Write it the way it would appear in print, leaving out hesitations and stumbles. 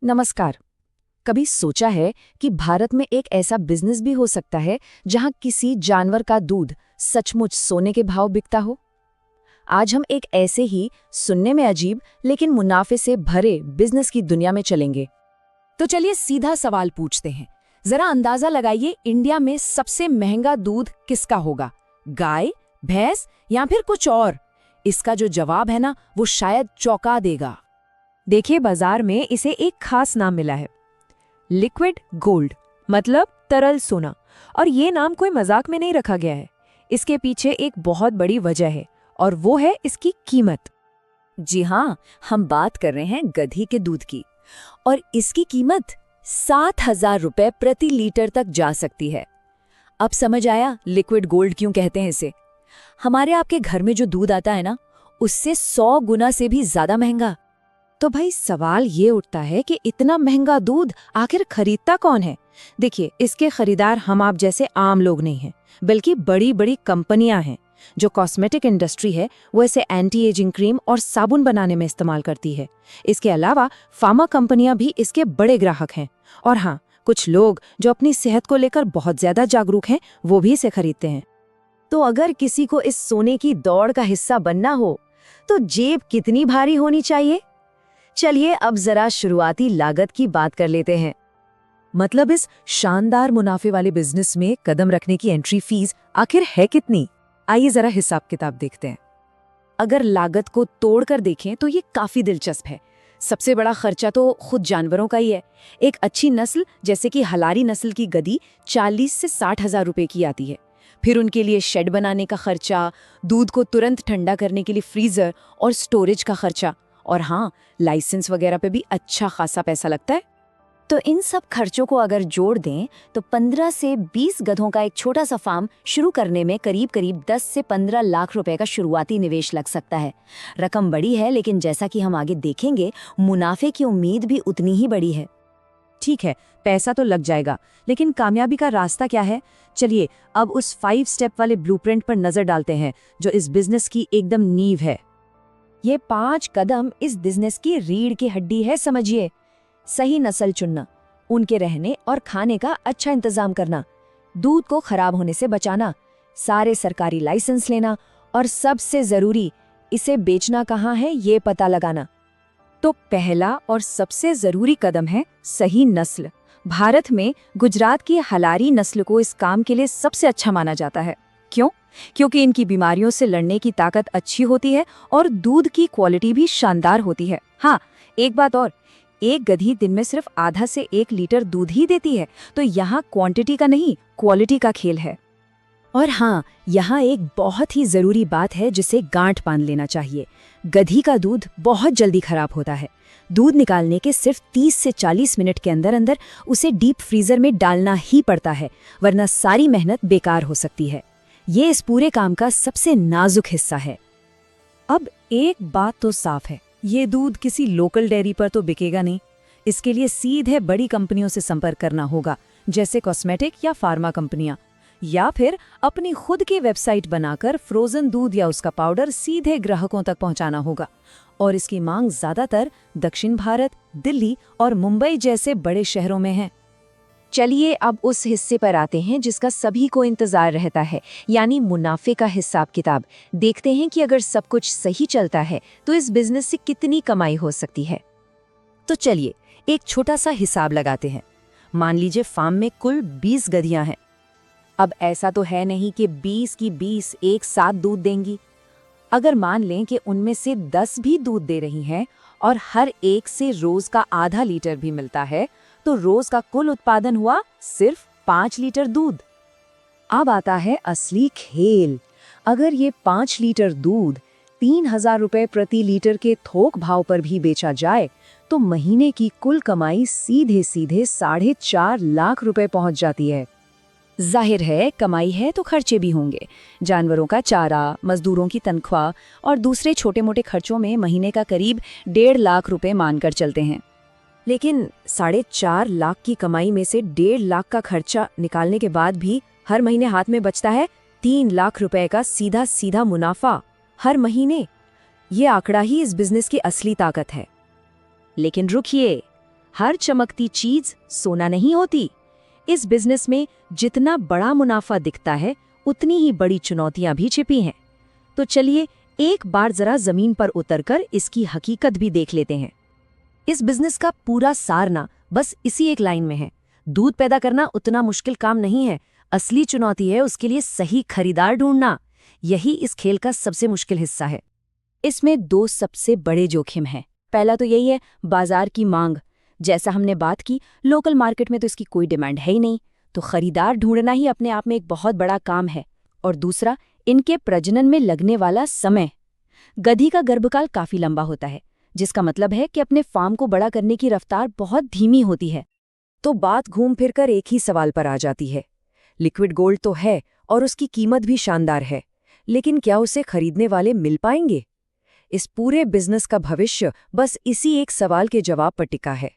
नमस्कार। कभी सोचा है कि भारत में एक ऐसा बिजनेस भी हो सकता है जहां किसी जानवर का दूध सचमुच सोने के भाव बिकता हो? आज हम एक ऐसे ही सुनने में अजीब लेकिन मुनाफे से भरे बिजनेस की दुनिया में चलेंगे। तो चलिए सीधा सवाल पूछते हैं। जरा अंदाजा लगाइए, इंडिया में सबसे महंगा दूध किसका होगा? गाय, भैंस या फिर कुछ और? इसका जो जवाब है ना, वो शायद चौंका देगा। देखिए, बाजार में इसे एक खास नाम मिला है, लिक्विड गोल्ड, मतलब तरल सोना। और ये नाम कोई मजाक में नहीं रखा गया है। इसके पीछे एक बहुत बड़ी वजह है और वो है इसकी कीमत। जी हाँ, हम बात कर रहे हैं गधी के दूध की, और इसकी कीमत 7,000 रुपए प्रति लीटर तक जा सकती है। अब समझ आया लिक्विड गोल्ड क्यों कहते हैं इसे। हमारे आपके घर में जो दूध आता है ना, उससे 100 गुना से भी ज्यादा महंगा। तो भाई सवाल ये उठता है कि इतना महंगा दूध आखिर खरीदता कौन है? देखिए, इसके खरीदार हम आप जैसे आम लोग नहीं हैं, बल्कि बड़ी बड़ी कंपनियां हैं। जो कॉस्मेटिक इंडस्ट्री है वो इसे एंटी एजिंग क्रीम और साबुन बनाने में इस्तेमाल करती है। इसके अलावा फार्मा कंपनियां भी इसके बड़े ग्राहक हैं। और हाँ, कुछ लोग जो अपनी सेहत को लेकर बहुत ज्यादा जागरूक हैं, वो भी इसे खरीदते हैं। तो अगर किसी को इस सोने की दौड़ का हिस्सा बनना हो तो जेब कितनी भारी होनी चाहिए? चलिए अब जरा शुरुआती लागत की बात कर लेते हैं। मतलब इस शानदार मुनाफे वाले बिजनेस में कदम रखने की एंट्री फीस आखिर है कितनी? आइए जरा हिसाब किताब देखते हैं। अगर लागत को तोड़कर देखें तो ये काफी दिलचस्प है। सबसे बड़ा खर्चा तो खुद जानवरों का ही है। एक अच्छी नस्ल जैसे कि हलारी नस्ल की गधी 40 से 60,000 रुपए की आती है। फिर उनके लिए शेड बनाने का खर्चा, दूध को तुरंत ठंडा करने के लिए फ्रीजर और स्टोरेज का खर्चा, और हाँ, लाइसेंस वगैरह पे भी अच्छा खासा पैसा लगता है। तो इन सब खर्चों को अगर जोड़ दें तो 15 से 20 गधों का एक छोटा सा फार्म शुरू करने में करीब करीब 10 से 15 लाख रुपए का शुरुआती निवेश लग सकता है। रकम बड़ी है, लेकिन जैसा कि हम आगे देखेंगे, मुनाफे की उम्मीद भी उतनी ही बड़ी है। ठीक है, पैसा तो लग जाएगा, लेकिन कामयाबी का रास्ता क्या है? चलिए अब उस 5 स्टेप वाले ब्लूप्रिंट पर नजर डालते हैं जो इस बिजनेस की एकदम नींव है। ये 5 कदम इस बिजनेस की रीढ़ की हड्डी है, समझिए। सही नस्ल चुनना, उनके रहने और खाने का अच्छा इंतजाम करना, दूध को खराब होने से बचाना, सारे सरकारी लाइसेंस लेना, और सबसे जरूरी, इसे बेचना कहाँ है ये पता लगाना। तो पहला और सबसे जरूरी कदम है सही नस्ल। भारत में गुजरात की हलारी नस्ल को इस काम के लिए सबसे अच्छा माना जाता है। क्यों? क्योंकि इनकी बीमारियों से लड़ने की ताकत अच्छी होती है और दूध की क्वालिटी भी शानदार होती है। हाँ, एक बात और, एक गधी दिन में सिर्फ आधा से 1 लीटर दूध ही देती है। तो यहाँ क्वांटिटी का नहीं, क्वालिटी का खेल है। और हाँ, यहाँ एक बहुत ही जरूरी बात है जिसे गांठ बांध लेना चाहिए। गधी का दूध बहुत जल्दी खराब होता है। दूध निकालने के सिर्फ 30 से 40 मिनट के अंदर अंदर उसे डीप फ्रीजर में डालना ही पड़ता है, वरना सारी मेहनत बेकार हो सकती है। ये इस पूरे काम का सबसे नाजुक हिस्सा है। अब एक बात तो साफ है, ये दूध किसी लोकल डेयरी पर तो बिकेगा नहीं। इसके लिए सीधे बड़ी कंपनियों से संपर्क करना होगा, जैसे कॉस्मेटिक या फार्मा कंपनियां, या फिर अपनी खुद की वेबसाइट बनाकर फ्रोजन दूध या उसका पाउडर सीधे ग्राहकों तक पहुंचाना होगा। और इसकी मांग ज्यादातर दक्षिण भारत, दिल्ली और मुंबई जैसे बड़े शहरों में है। चलिए अब उस हिस्से पर आते हैं जिसका सभी को इंतजार रहता है, यानी मुनाफे का हिसाब किताब। देखते हैं कि अगर सब कुछ सही चलता है तो इस बिजनेस से कितनी कमाई हो सकती है। तो चलिए एक छोटा सा हिसाब लगाते हैं। मान लीजिए फार्म में कुल 20 गधियां हैं। अब ऐसा तो है नहीं कि 20 की 20 एक साथ दूध देंगी। अगर मान लें कि उनमें से 10 भी दूध दे रही हैं और हर एक से रोज का आधा लीटर भी मिलता है, तो रोज का कुल उत्पादन हुआ सिर्फ 5 लीटर दूध। अब आता है असली खेल। अगर ये 5 लीटर दूध 3,000 रुपए प्रति लीटर के थोक भाव पर भी बेचा जाए तो महीने की कुल कमाई सीधे सीधे 4.5 लाख रुपए पहुंच जाती है। जाहिर है, कमाई है तो खर्चे भी होंगे। जानवरों का चारा, मजदूरों की तनख्वाह और दूसरे छोटे मोटे खर्चों में महीने का करीब 1.5 लाख रुपए मानकर चलते हैं। लेकिन 4.5 लाख की कमाई में से 1.5 लाख का खर्चा निकालने के बाद भी हर महीने हाथ में बचता है 3 लाख रुपए का सीधा सीधा मुनाफा हर महीने। ये आंकड़ा ही इस बिजनेस की असली ताकत है। लेकिन रुकिए, हर चमकती चीज सोना नहीं होती। इस बिजनेस में जितना बड़ा मुनाफा दिखता है, उतनी ही बड़ी चुनौतियां भी छिपी हैं। तो चलिए एक बार जरा जमीन पर उतरकर इसकी हकीकत भी देख लेते हैं। इस बिजनेस का पूरा सार ना बस इसी एक लाइन में है। दूध पैदा करना उतना मुश्किल काम नहीं है, असली चुनौती है उसके लिए सही खरीदार ढूंढना। यही इस खेल का सबसे मुश्किल हिस्सा है। इसमें दो सबसे बड़े जोखिम हैं। पहला तो यही है बाजार की मांग। जैसा हमने बात की, लोकल मार्केट में तो इसकी कोई डिमांड है ही नहीं, तो खरीदार ढूंढना ही अपने आप में एक बहुत बड़ा काम है। और दूसरा, इनके प्रजनन में लगने वाला समय। गधी का गर्भकाल काफी लंबा होता है, जिसका मतलब है कि अपने फार्म को बड़ा करने की रफ्तार बहुत धीमी होती है। तो बात घूम फिरकर एक ही सवाल पर आ जाती है। लिक्विड गोल्ड तो है और उसकी कीमत भी शानदार है, लेकिन क्या उसे खरीदने वाले मिल पाएंगे? इस पूरे बिजनेस का भविष्य बस इसी एक सवाल के जवाब पर टिका है।